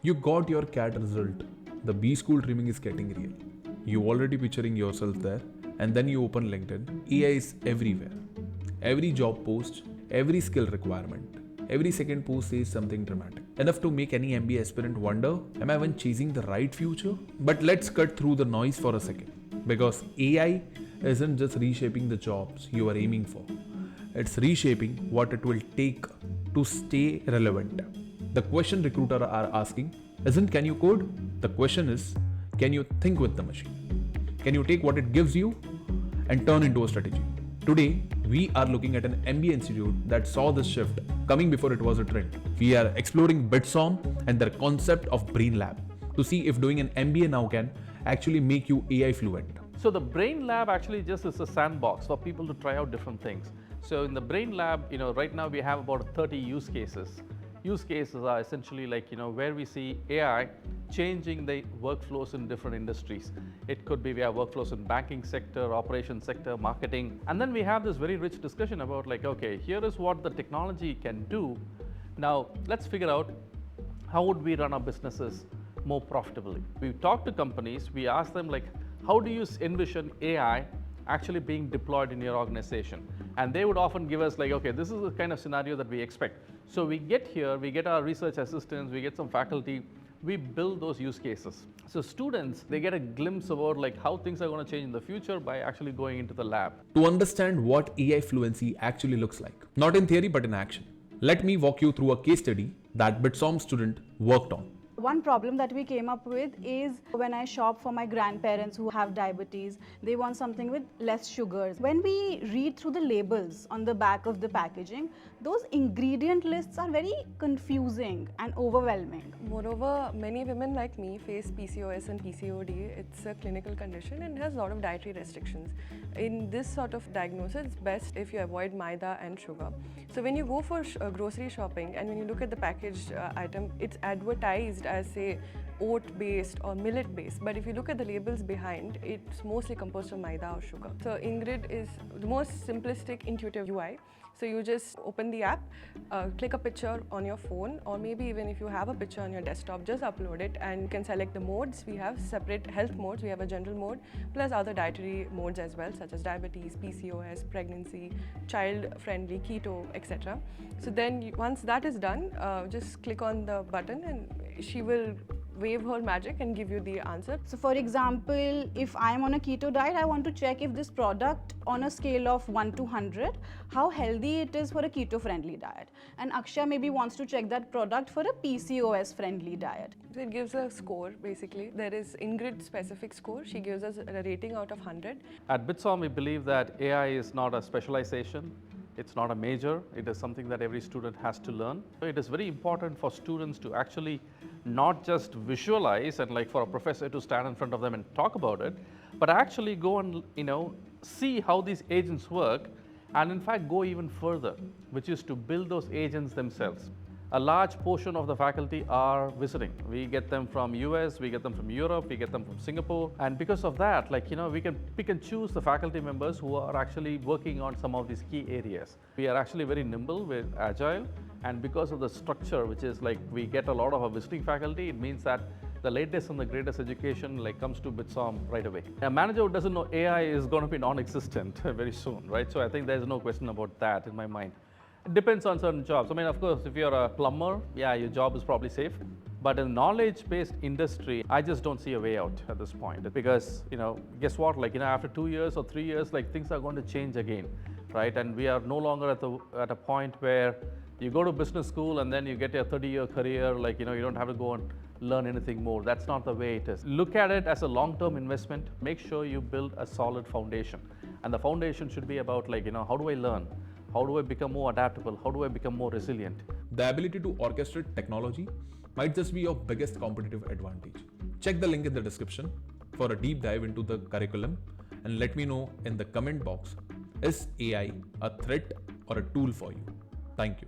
You got your CAT result. The B school dreaming is getting real. You already picturing yourself there, and then you open LinkedIn. AI is everywhere. Every job post, every skill requirement, every second post says something dramatic. Enough to make any MBA aspirant wonder, am I even chasing the right future? But let's cut through the noise for a second. Because AI isn't just reshaping the jobs you are aiming for. It's reshaping what it will take to stay relevant. The question recruiters are asking isn't can you code? The question is, can you think with the machine? Can you take what it gives you and turn into a strategy? Today, we are looking at an MBA institute that saw this shift coming before it was a trend. We are exploring BITSoM and their concept of Brain Lab to see if doing an MBA now can actually make you AI fluent. So the Brain Lab actually just is a sandbox for people to try out different things. So in the Brain Lab, right now we have about 30 use cases. Use cases are essentially like, where we see AI changing the workflows in different industries. It could be we have workflows in banking sector, operations sector, marketing. And then we have this very rich discussion about like, okay, here is what the technology can do. Now let's figure out how would we run our businesses more profitably. We talk to companies, we ask them like, how do you envision AI actually being deployed in your organization? And they would often give us like, okay, this is the kind of scenario that we expect. So we get here, we get our research assistants, we get some faculty, we build those use cases. So students, they get a glimpse about like how things are going to change in the future by actually going into the lab. To understand what AI fluency actually looks like, not in theory but in action, let me walk you through a case study that BITSoM student worked on. One problem that we came up with is when I shop for my grandparents who have diabetes, they want something with less sugars. When we read through the labels on the back of the packaging, those ingredient lists are very confusing and overwhelming. Moreover, many women like me face PCOS and PCOD. It's a clinical condition and has a lot of dietary restrictions. In this sort of diagnosis, it's best if you avoid maida and sugar. So when you go for grocery shopping and when you look at the packaged item, it's advertised as say oat-based or millet-based, but if you look at the labels behind, it's mostly composed of maida or sugar. So Ingrid is the most simplistic, intuitive UI. So you just open the app, click a picture on your phone, or maybe even if you have a picture on your desktop, just upload it and you can select the modes. We have separate health modes. We have a general mode, plus other dietary modes as well, such as diabetes, PCOS, pregnancy, child-friendly, keto, etc. So then once that is done, just click on the button and she will wave her magic and give you the answer. So for example, if I'm on a keto diet, I want to check if this product on a scale of 1 to 100, how healthy it is for a keto-friendly diet. And Akshay maybe wants to check that product for a PCOS-friendly diet. So it gives a score basically. There is Ingrid specific score. She gives us a rating out of 100. At BITSoM, we believe that AI is not a specialization. It's not a major. It is something that every student has to learn. It is very important for students to actually not just visualize and like for a professor to stand in front of them and talk about it, but actually go and see how these agents work, and in fact go even further, which is to build those agents themselves. A large portion of the faculty are visiting. We get them from US, we get them from Europe, we get them from Singapore, and because of that, we can pick and choose the faculty members who are actually working on some of these key areas. We are actually very nimble, we're agile, and because of the structure, which is like we get a lot of our visiting faculty, it means that the latest and the greatest education comes to BITSoM right away. A manager who doesn't know AI is going to be non-existent very soon, right? So I think there's no question about that in my mind. It depends on certain jobs. I mean, of course, if you're a plumber, yeah, your job is probably safe. But in knowledge-based industry, I just don't see a way out at this point. Because, guess what? After 2 years or 3 years, things are going to change again, right? And we are no longer at a point where you go to business school and then you get your 30-year career, you don't have to go and learn anything more. That's not the way it is. Look at it as a long-term investment. Make sure you build a solid foundation. And the foundation should be about how do I learn? How do I become more adaptable? How do I become more resilient? The ability to orchestrate technology might just be your biggest competitive advantage. Check the link in the description for a deep dive into the curriculum and let me know in the comment box, is AI a threat or a tool for you? Thank you.